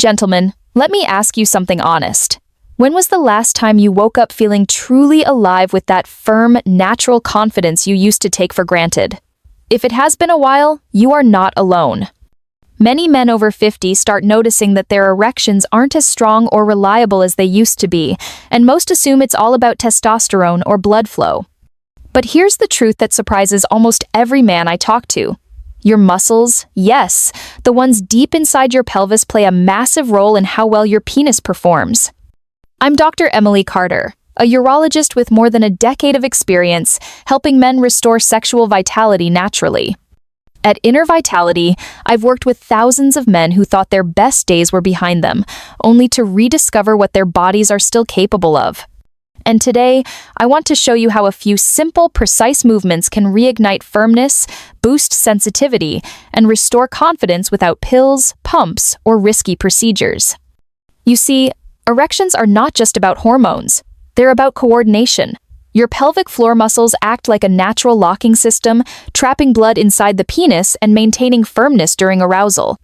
Gentlemen, let me ask you something honest. When was the last time you woke up feeling truly alive with that firm, natural confidence you used to take for granted? If it has been a while, you are not alone. Many men over 50 start noticing that their erections aren't as strong or reliable as they used to be, and most assume it's all about testosterone or blood flow. But here's the truth that surprises almost every man I talk to. Your muscles, yes, the ones deep inside your pelvis play a massive role in how well your penis performs. I'm Dr. Emily Carter, a urologist with more than a decade of experience helping men restore sexual vitality naturally. At Inner Vitality, I've worked with thousands of men who thought their best days were behind them, only to rediscover what their bodies are still capable of. And today, I want to show you how a few simple, precise movements can reignite firmness, boost sensitivity, and restore confidence without pills, pumps, or risky procedures. You see, erections are not just about hormones. They're about coordination. Your pelvic floor muscles act like a natural locking system, trapping blood inside the penis and maintaining firmness during arousal.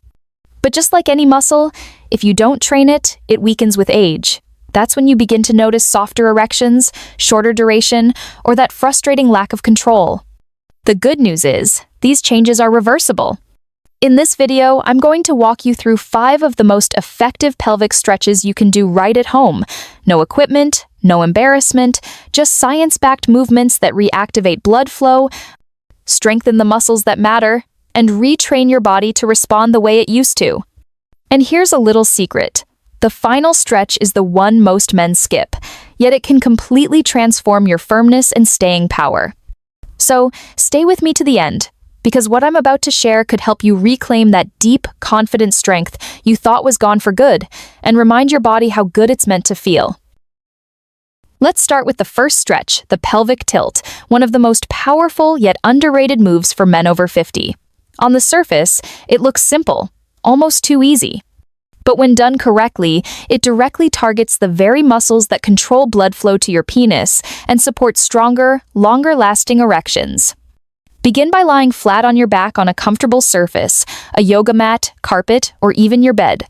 But just like any muscle, if you don't train it, it weakens with age. That's when you begin to notice softer erections, shorter duration, or that frustrating lack of control. The good news is, these changes are reversible. In this video, I'm going to walk you through 5 of the most effective pelvic stretches you can do right at home. No equipment, no embarrassment, just science-backed movements that reactivate blood flow, strengthen the muscles that matter, and retrain your body to respond the way it used to. And here's a little secret. The final stretch is the one most men skip, yet it can completely transform your firmness and staying power. So, stay with me to the end, because what I'm about to share could help you reclaim that deep, confident strength you thought was gone for good, and remind your body how good it's meant to feel. Let's start with the first stretch, the pelvic tilt, one of the most powerful yet underrated moves for men over 50. On the surface, it looks simple, almost too easy. But when done correctly, it directly targets the very muscles that control blood flow to your penis and support stronger, longer-lasting erections. Begin by lying flat on your back on a comfortable surface, a yoga mat, carpet, or even your bed.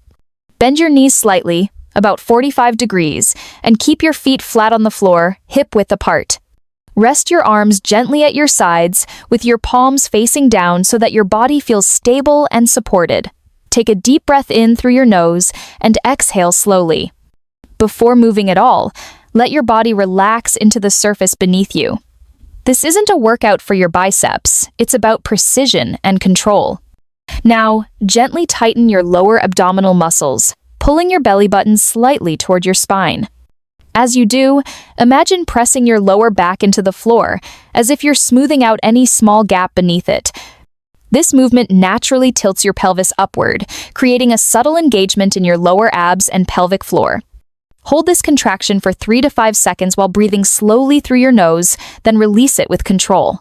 Bend your knees slightly, about 45 degrees, and keep your feet flat on the floor, hip-width apart. Rest your arms gently at your sides, with your palms facing down so that your body feels stable and supported. Take a deep breath in through your nose and exhale slowly. Before moving at all, let your body relax into the surface beneath you. This isn't a workout for your biceps, it's about precision and control. Now, gently tighten your lower abdominal muscles, pulling your belly button slightly toward your spine. As you do, imagine pressing your lower back into the floor, as if you're smoothing out any small gap beneath it. This movement naturally tilts your pelvis upward, creating a subtle engagement in your lower abs and pelvic floor. Hold this contraction for 3 to 5 seconds while breathing slowly through your nose, then release it with control.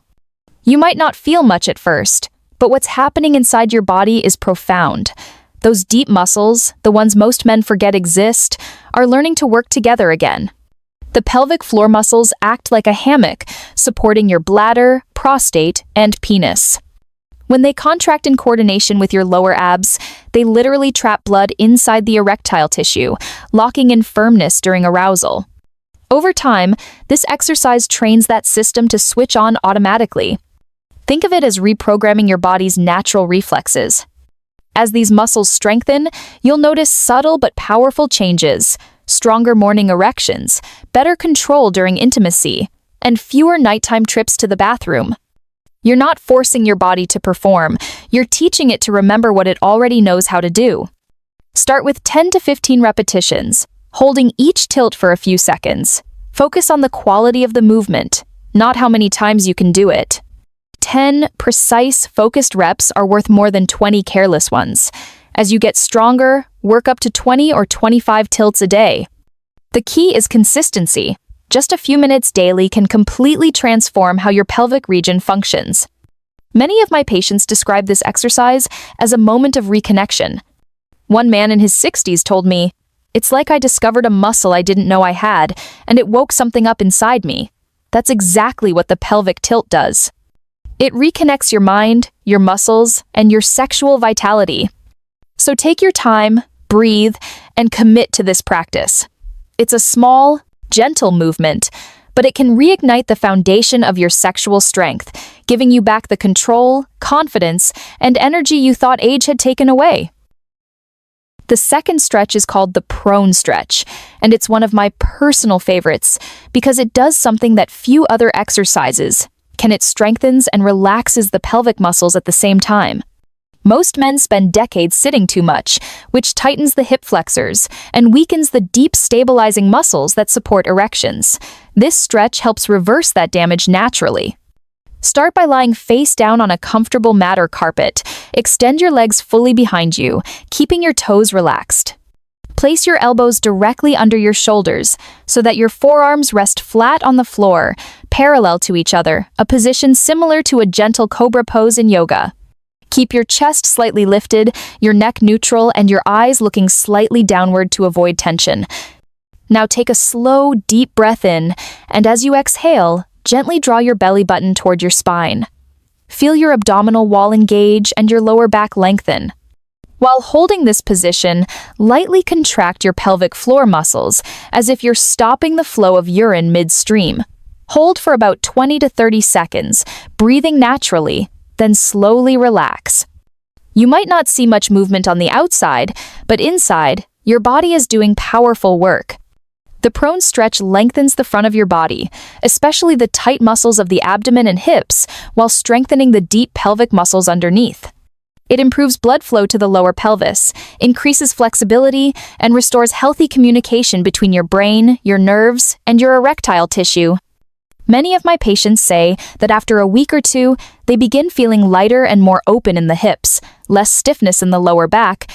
You might not feel much at first, but what's happening inside your body is profound. Those deep muscles, the ones most men forget exist, are learning to work together again. The pelvic floor muscles act like a hammock, supporting your bladder, prostate, and penis. When they contract in coordination with your lower abs, they literally trap blood inside the erectile tissue, locking in firmness during arousal. Over time, this exercise trains that system to switch on automatically. Think of it as reprogramming your body's natural reflexes. As these muscles strengthen, you'll notice subtle but powerful changes: stronger morning erections, better control during intimacy, and fewer nighttime trips to the bathroom. You're not forcing your body to perform, you're teaching it to remember what it already knows how to do. Start with 10 to 15 repetitions, holding each tilt for a few seconds. Focus on the quality of the movement, not how many times you can do it. 10 precise, focused reps are worth more than 20 careless ones. As you get stronger, work up to 20 or 25 tilts a day. The key is consistency. Just a few minutes daily can completely transform how your pelvic region functions. Many of my patients describe this exercise as a moment of reconnection. One man in his 60s told me, "It's like I discovered a muscle I didn't know I had, and it woke something up inside me." That's exactly what the pelvic tilt does. It reconnects your mind, your muscles, and your sexual vitality. So take your time, breathe, and commit to this practice. It's a small, gentle movement, but it can reignite the foundation of your sexual strength, giving you back the control, confidence, and energy you thought age had taken away. The second stretch is called the prone stretch, and it's one of my personal favorites because it does something that few other exercises can. It strengthens and relaxes the pelvic muscles at the same time. Most men spend decades sitting too much, which tightens the hip flexors and weakens the deep stabilizing muscles that support erections. This stretch helps reverse that damage naturally. Start by lying face down on a comfortable mat or carpet. Extend your legs fully behind you, keeping your toes relaxed. Place your elbows directly under your shoulders so that your forearms rest flat on the floor, parallel to each other, a position similar to a gentle cobra pose in yoga. Keep your chest slightly lifted, your neck neutral, and your eyes looking slightly downward to avoid tension. Now take a slow, deep breath in, and as you exhale, gently draw your belly button toward your spine. Feel your abdominal wall engage and your lower back lengthen. While holding this position, lightly contract your pelvic floor muscles as if you're stopping the flow of urine midstream. Hold for about 20 to 30 seconds, breathing naturally, then slowly relax. You might not see much movement on the outside, but inside, your body is doing powerful work. The prone stretch lengthens the front of your body, especially the tight muscles of the abdomen and hips, while strengthening the deep pelvic muscles underneath. It improves blood flow to the lower pelvis, increases flexibility, and restores healthy communication between your brain, your nerves, and your erectile tissue. Many of my patients say that after a week or two, they begin feeling lighter and more open in the hips, less stiffness in the lower back,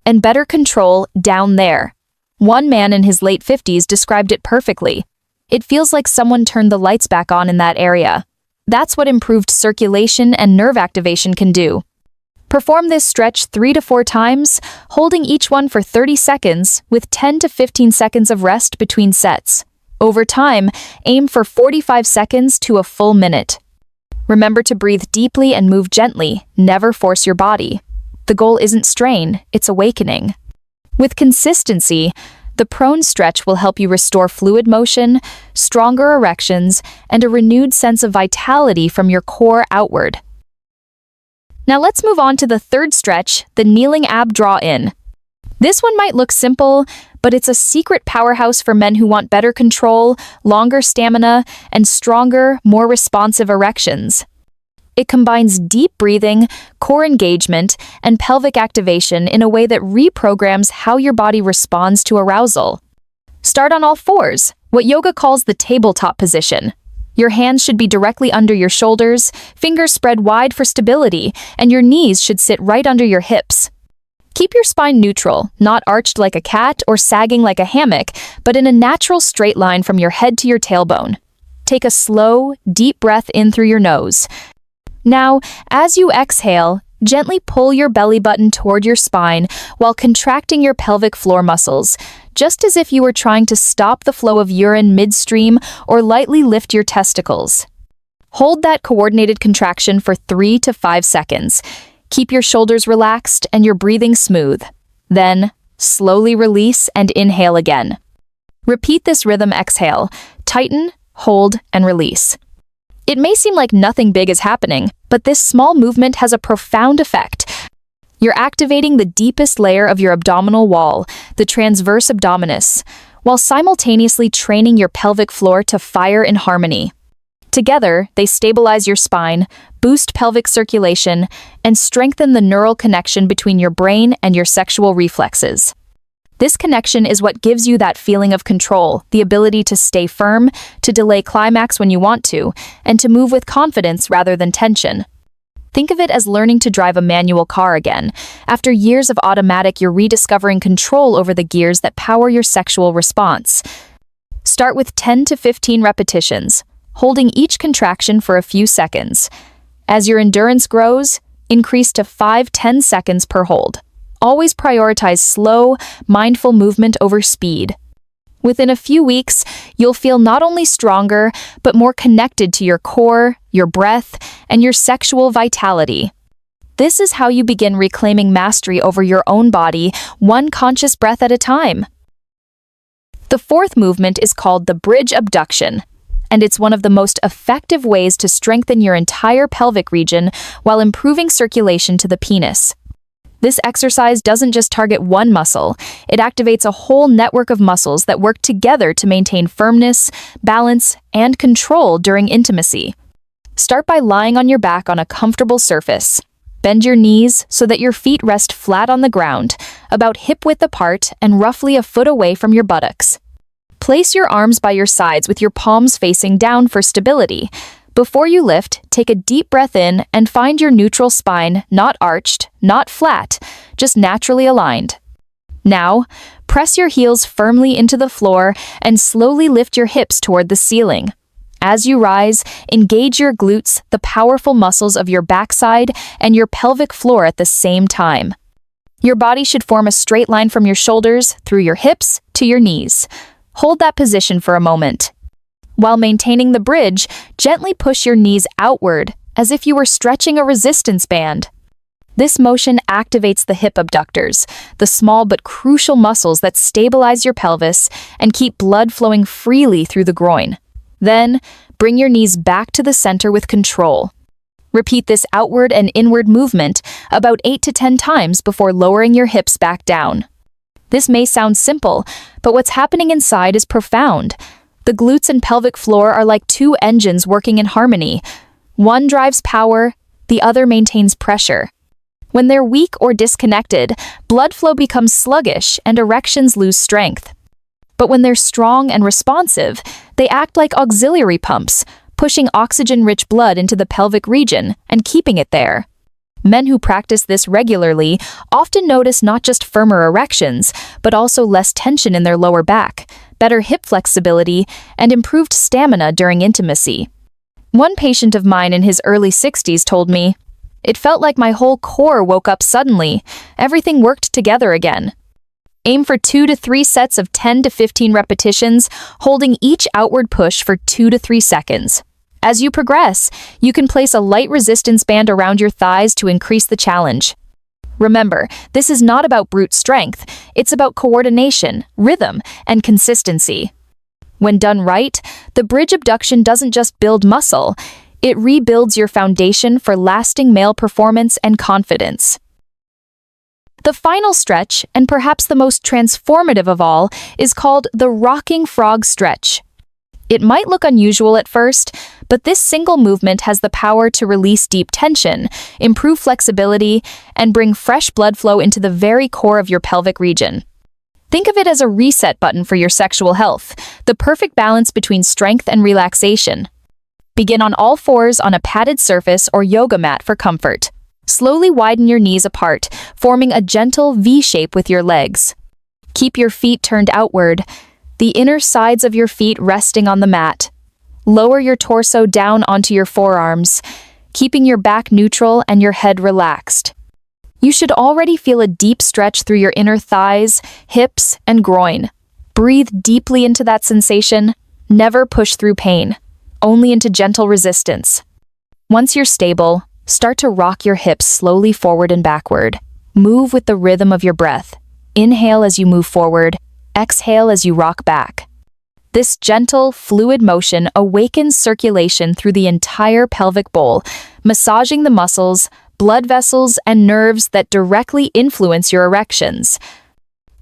and better control down there. One man in his late 50s described it perfectly. It feels like someone turned the lights back on in that area. That's what improved circulation and nerve activation can do. Perform this stretch 3 to 4 times, holding each one for 30 seconds with 10 to 15 seconds of rest between sets. Over time, aim for 45 seconds to a full minute. Remember to breathe deeply and move gently, never force your body. The goal isn't strain, it's awakening. With consistency, the prone stretch will help you restore fluid motion, stronger erections, and a renewed sense of vitality from your core outward. Now let's move on to the third stretch, the kneeling ab draw-in. This one might look simple, but it's a secret powerhouse for men who want better control, longer stamina, and stronger, more responsive erections. It combines deep breathing, core engagement, and pelvic activation in a way that reprograms how your body responds to arousal. Start on all fours, what yoga calls the tabletop position. Your hands should be directly under your shoulders, fingers spread wide for stability, and your knees should sit right under your hips. Keep your spine neutral, not arched like a cat or sagging like a hammock, but in a natural straight line from your head to your tailbone. Take a slow, deep breath in through your nose. Now, as you exhale, gently pull your belly button toward your spine while contracting your pelvic floor muscles, just as if you were trying to stop the flow of urine midstream or lightly lift your testicles. Hold that coordinated contraction for 3 to 5 seconds. Keep your shoulders relaxed and your breathing smooth. Then, slowly release and inhale again. Repeat this rhythm. Exhale, tighten, hold, and release. It may seem like nothing big is happening, but this small movement has a profound effect. You're activating the deepest layer of your abdominal wall, the transverse abdominis, while simultaneously training your pelvic floor to fire in harmony. Together, they stabilize your spine, boost pelvic circulation, and strengthen the neural connection between your brain and your sexual reflexes. This connection is what gives you that feeling of control, the ability to stay firm, to delay climax when you want to, and to move with confidence rather than tension. Think of it as learning to drive a manual car again. After years of automatic, you're rediscovering control over the gears that power your sexual response. Start with 10 to 15 repetitions, holding each contraction for a few seconds. As your endurance grows, increase to 5-10 seconds per hold. Always prioritize slow, mindful movement over speed. Within a few weeks, you'll feel not only stronger, but more connected to your core, your breath, and your sexual vitality. This is how you begin reclaiming mastery over your own body, one conscious breath at a time. The fourth movement is called the bridge abduction, and it's one of the most effective ways to strengthen your entire pelvic region while improving circulation to the penis. This exercise doesn't just target one muscle, it activates a whole network of muscles that work together to maintain firmness, balance, and control during intimacy. Start by lying on your back on a comfortable surface. Bend your knees so that your feet rest flat on the ground, about hip-width apart and roughly a foot away from your buttocks. Place your arms by your sides with your palms facing down for stability. Before you lift, take a deep breath in and find your neutral spine, not arched, not flat, just naturally aligned. Now, press your heels firmly into the floor and slowly lift your hips toward the ceiling. As you rise, engage your glutes, the powerful muscles of your backside, and your pelvic floor at the same time. Your body should form a straight line from your shoulders, through your hips, to your knees. Hold that position for a moment. While maintaining the bridge, gently push your knees outward, as if you were stretching a resistance band. This motion activates the hip abductors, the small but crucial muscles that stabilize your pelvis and keep blood flowing freely through the groin. Then, bring your knees back to the center with control. Repeat this outward and inward movement about 8 to 10 times before lowering your hips back down. This may sound simple, but what's happening inside is profound. The glutes and pelvic floor are like two engines working in harmony. One drives power, the other maintains pressure. When they're weak or disconnected, blood flow becomes sluggish and erections lose strength. But when they're strong and responsive, they act like auxiliary pumps, pushing oxygen-rich blood into the pelvic region and keeping it there. Men who practice this regularly often notice not just firmer erections, but also less tension in their lower back, better hip flexibility, and improved stamina during intimacy. One patient of mine in his early 60s told me, "It felt like my whole core woke up suddenly. Everything worked together again." Aim for 2 to 3 sets of 10 to 15 repetitions, holding each outward push for 2 to 3 seconds. As you progress, you can place a light resistance band around your thighs to increase the challenge. Remember, this is not about brute strength, it's about coordination, rhythm, and consistency. When done right, the bridge abduction doesn't just build muscle, it rebuilds your foundation for lasting male performance and confidence. The final stretch, and perhaps the most transformative of all, is called the rocking frog stretch. It might look unusual at first, but this single movement has the power to release deep tension, improve flexibility, and bring fresh blood flow into the very core of your pelvic region. Think of it as a reset button for your sexual health, the perfect balance between strength and relaxation. Begin on all fours on a padded surface or yoga mat for comfort. Slowly widen your knees apart, forming a gentle V shape with your legs. Keep your feet turned outward, the inner sides of your feet resting on the mat. Lower your torso down onto your forearms, keeping your back neutral and your head relaxed. You should already feel a deep stretch through your inner thighs, hips, and groin. Breathe deeply into that sensation. Never push through pain, only into gentle resistance. Once you're stable, start to rock your hips slowly forward and backward. Move with the rhythm of your breath. Inhale as you move forward, exhale as you rock back. This gentle, fluid motion awakens circulation through the entire pelvic bowl, massaging the muscles, blood vessels, and nerves that directly influence your erections.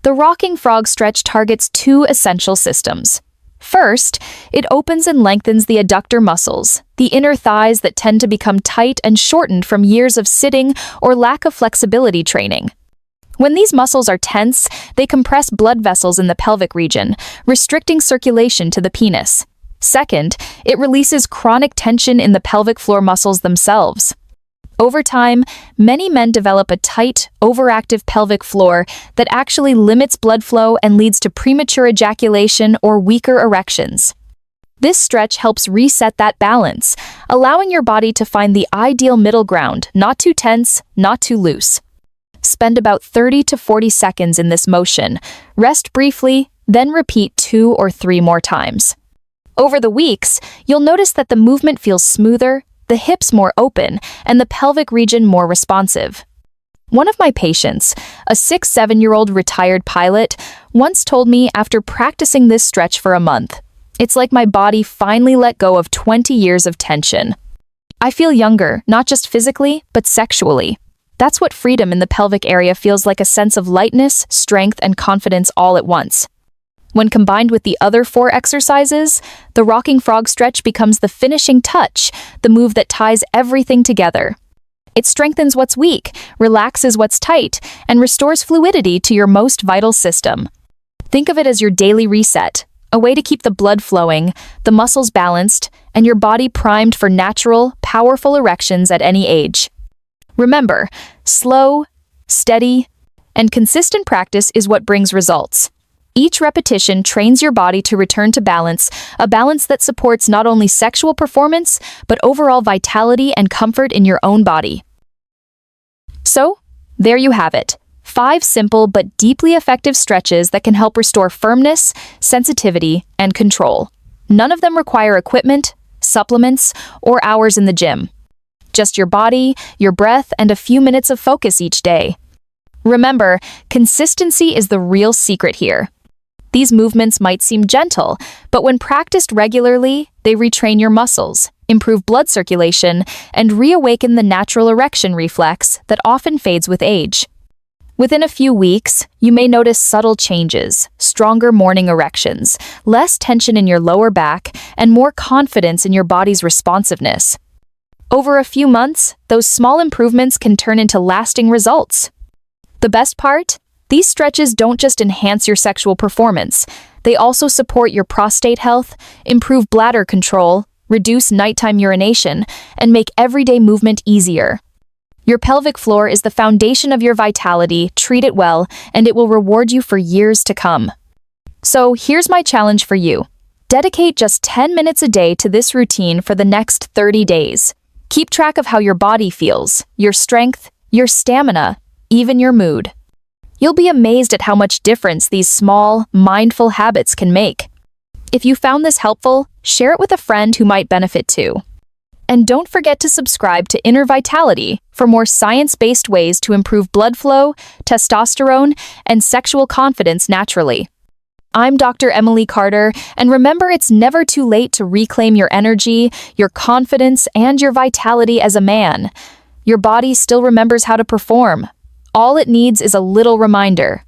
The rocking frog stretch targets 2 essential systems. First, it opens and lengthens the adductor muscles, the inner thighs that tend to become tight and shortened from years of sitting or lack of flexibility training. When these muscles are tense, they compress blood vessels in the pelvic region, restricting circulation to the penis. Second, it releases chronic tension in the pelvic floor muscles themselves. Over time, many men develop a tight, overactive pelvic floor that actually limits blood flow and leads to premature ejaculation or weaker erections. This stretch helps reset that balance, allowing your body to find the ideal middle ground, not too tense, not too loose. Spend about 30 to 40 seconds in this motion, rest briefly, then repeat 2 or 3 more times. Over the weeks, you'll notice that the movement feels smoother, the hips more open, and the pelvic region more responsive. One of my patients, a 6-7-year-old retired pilot, once told me after practicing this stretch for a month, "It's like my body finally let go of 20 years of tension. I feel younger, not just physically, but sexually." That's what freedom in the pelvic area feels like, a sense of lightness, strength, and confidence all at once. When combined with the other 4 exercises, the rocking frog stretch becomes the finishing touch, the move that ties everything together. It strengthens what's weak, relaxes what's tight, and restores fluidity to your most vital system. Think of it as your daily reset, a way to keep the blood flowing, the muscles balanced, and your body primed for natural, powerful erections at any age. Remember, slow, steady, and consistent practice is what brings results. Each repetition trains your body to return to balance, a balance that supports not only sexual performance, but overall vitality and comfort in your own body. So, there you have it. 5 simple but deeply effective stretches that can help restore firmness, sensitivity, and control. None of them require equipment, supplements, or hours in the gym. Just your body, your breath, and a few minutes of focus each day. Remember, consistency is the real secret here. These movements might seem gentle, but when practiced regularly, they retrain your muscles, improve blood circulation, and reawaken the natural erection reflex that often fades with age. Within a few weeks, you may notice subtle changes, stronger morning erections, less tension in your lower back, and more confidence in your body's responsiveness. Over a few months, those small improvements can turn into lasting results. The best part? These stretches don't just enhance your sexual performance, they also support your prostate health, improve bladder control, reduce nighttime urination, and make everyday movement easier. Your pelvic floor is the foundation of your vitality. Treat it well, and it will reward you for years to come. So here's my challenge for you. Dedicate just 10 minutes a day to this routine for the next 30 days. Keep track of how your body feels, your strength, your stamina, even your mood. You'll be amazed at how much difference these small, mindful habits can make. If you found this helpful, share it with a friend who might benefit too. And don't forget to subscribe to Inner Vitality for more science-based ways to improve blood flow, testosterone, and sexual confidence naturally. I'm Dr. Emily Carter, and remember, it's never too late to reclaim your energy, your confidence, and your vitality as a man. Your body still remembers how to perform. All it needs is a little reminder.